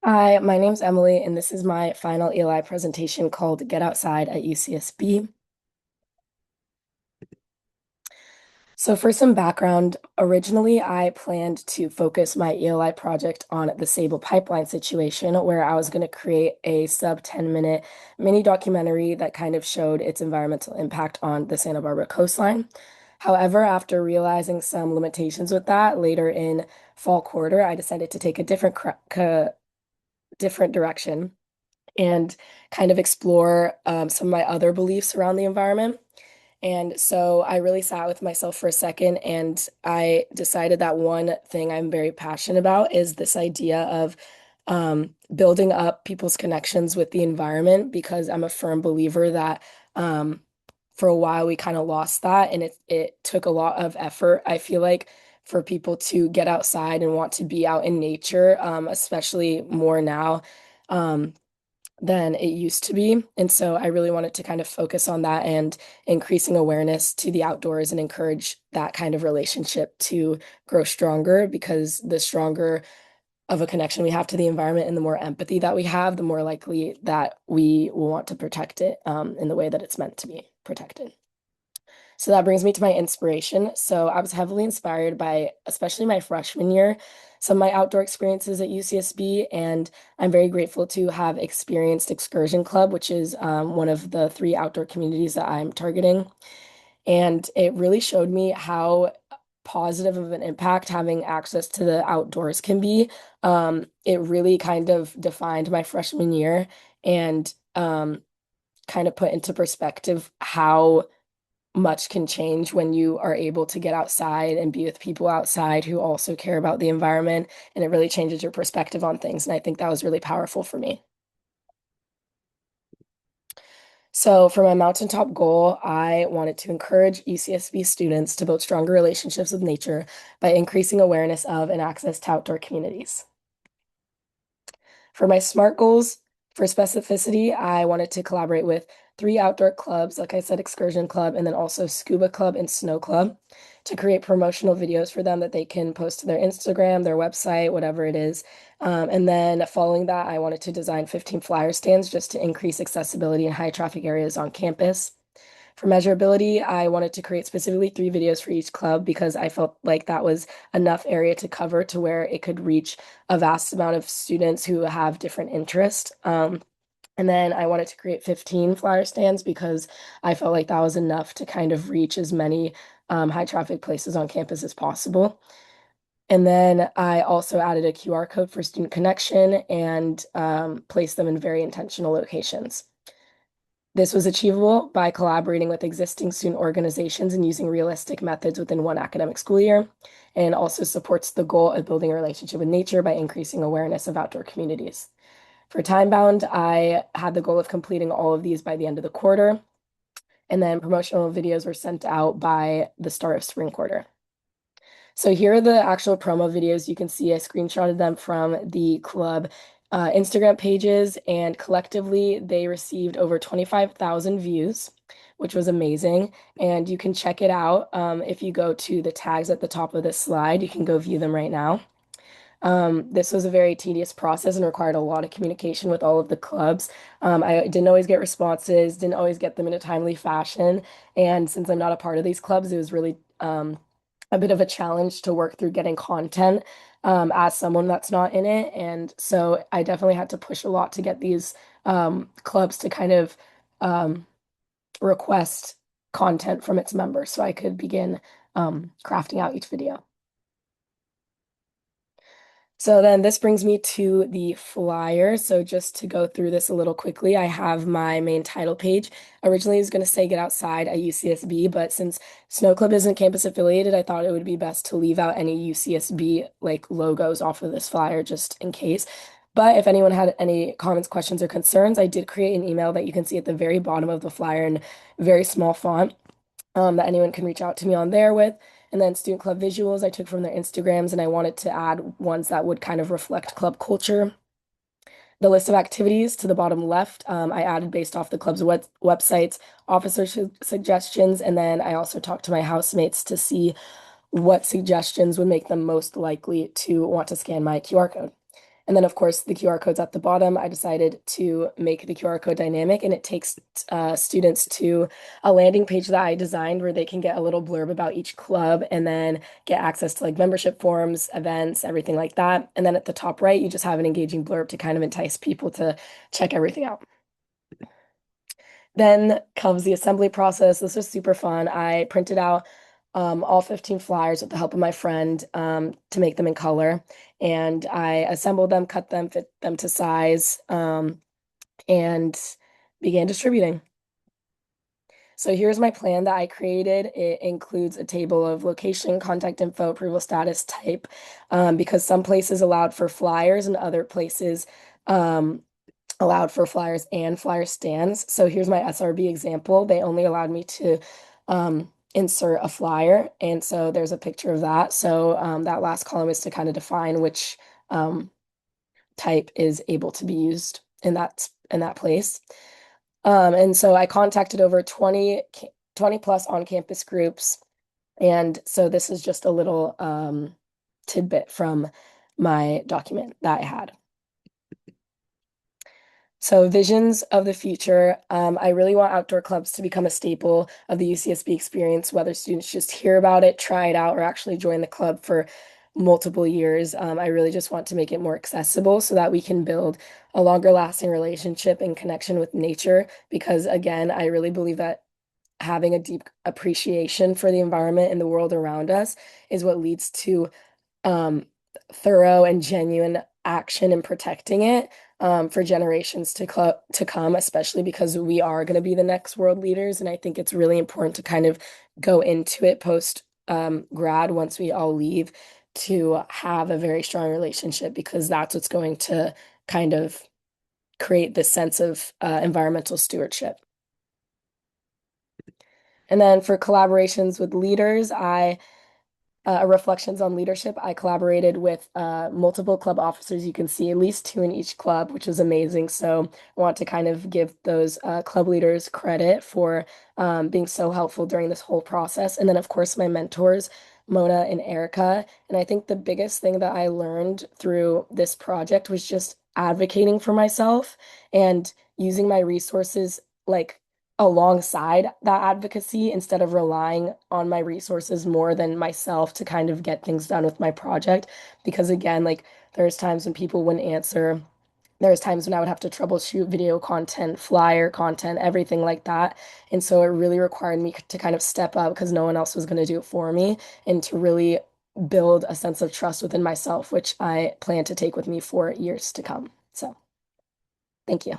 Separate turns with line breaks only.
Hi, my name's Emily, and this is my final ELI presentation called Get Outside at UCSB. So for some background, originally I planned to focus my ELI project on the Sable pipeline situation, where I was going to create a sub 10-minute mini documentary that kind of showed its environmental impact on the Santa Barbara coastline. However, after realizing some limitations with that later in fall quarter, I decided to take a different direction and kind of explore some of my other beliefs around the environment. And so I really sat with myself for a second and I decided that one thing I'm very passionate about is this idea of building up people's connections with the environment because I'm a firm believer that for a while we kind of lost that and it took a lot of effort, I feel like, for people to get outside and want to be out in nature, especially more now. Um, than it used to be. And so I really wanted to kind of focus on that and increasing awareness to the outdoors and encourage that kind of relationship to grow stronger because the stronger of a connection we have to the environment and the more empathy that we have, the more likely that we will want to protect it in the way that it's meant to be protected. So that brings me to my inspiration. So I was heavily inspired by, especially my freshman year, some of my outdoor experiences at UCSB, and I'm very grateful to have experienced Excursion Club, which is one of the three outdoor communities that I'm targeting. And it really showed me how positive of an impact having access to the outdoors can be. It really kind of defined my freshman year and kind of put into perspective how much can change when you are able to get outside and be with people outside who also care about the environment. And it really changes your perspective on things. And I think that was really powerful for me. So, for my mountaintop goal, I wanted to encourage UCSB students to build stronger relationships with nature by increasing awareness of and access to outdoor communities. For my SMART goals, for specificity, I wanted to collaborate with three outdoor clubs, like I said, Excursion Club, and then also Scuba Club and Snow Club, to create promotional videos for them that they can post to their Instagram, their website, whatever it is. And then following that, I wanted to design 15 flyer stands just to increase accessibility in high traffic areas on campus. For measurability, I wanted to create specifically three videos for each club because I felt like that was enough area to cover to where it could reach a vast amount of students who have different interests. And then I wanted to create 15 flyer stands because I felt like that was enough to kind of reach as many high traffic places on campus as possible. And then I also added a QR code for student connection and placed them in very intentional locations. This was achievable by collaborating with existing student organizations and using realistic methods within one academic school year, and also supports the goal of building a relationship with nature by increasing awareness of outdoor communities. For time bound, I had the goal of completing all of these by the end of the quarter, and then promotional videos were sent out by the start of spring quarter. So here are the actual promo videos. You can see I screenshotted them from the club Instagram pages, and collectively they received over 25,000 views, which was amazing. And you can check it out if you go to the tags at the top of this slide. You can go view them right now. This was a very tedious process and required a lot of communication with all of the clubs. I didn't always get responses, didn't always get them in a timely fashion. And since I'm not a part of these clubs, it was really a bit of a challenge to work through getting content as someone that's not in it. And so I definitely had to push a lot to get these clubs to kind of um, request content from its members so I could begin crafting out each video. So then this brings me to the flyer. So just to go through this a little quickly, I have my main title page. Originally it was going to say Get Outside at UCSB, but since Snow Club isn't campus affiliated, I thought it would be best to leave out any UCSB like logos off of this flyer just in case. But if anyone had any comments, questions, or concerns, I did create an email that you can see at the very bottom of the flyer in very small font that anyone can reach out to me on there with. And then student club visuals I took from their Instagrams, and I wanted to add ones that would kind of reflect club culture. The list of activities to the bottom left, I added based off the club's websites, officer suggestions, and then I also talked to my housemates to see what suggestions would make them most likely to want to scan my QR code. And then, of course, the QR code's at the bottom. I decided to make the QR code dynamic, and it takes students to a landing page that I designed where they can get a little blurb about each club and then get access to like membership forms, events, everything like that. And then at the top right, you just have an engaging blurb to kind of entice people to check everything out. Then comes the assembly process. This was super fun. I printed out all 15 flyers with the help of my friend to make them in color. And I assembled them, cut them, fit them to size, and began distributing. So here's my plan that I created. It includes a table of location, contact info, approval status, type, because some places allowed for flyers and other places allowed for flyers and flyer stands. So here's my SRB example. They only allowed me to insert a flyer. And so there's a picture of that. So that last column is to kind of define which um, type is able to be used in that place. And so I contacted over 20 plus on-campus groups. And so this is just a little tidbit from my document that I had. So visions of the future. I really want outdoor clubs to become a staple of the UCSB experience, whether students just hear about it, try it out, or actually join the club for multiple years. I really just want to make it more accessible so that we can build a longer lasting relationship and connection with nature. Because again, I really believe that having a deep appreciation for the environment and the world around us is what leads to um, thorough and genuine action in protecting it for generations to come, especially because we are going to be the next world leaders. And I think it's really important to kind of go into it post grad once we all leave to have a very strong relationship because that's what's going to kind of create this sense of environmental stewardship. And then for collaborations with leaders, reflections on leadership. I collaborated with multiple club officers. You can see at least two in each club, which is amazing. So I want to kind of give those club leaders credit for being so helpful during this whole process. And then, of course, my mentors, Mona and Erica. And I think the biggest thing that I learned through this project was just advocating for myself and using my resources like alongside that advocacy instead of relying on my resources more than myself to kind of get things done with my project. Because again, like there's times when people wouldn't answer. There's times when I would have to troubleshoot video content, flyer content, everything like that. And so it really required me to kind of step up because no one else was going to do it for me and to really build a sense of trust within myself, which I plan to take with me for years to come. So thank you.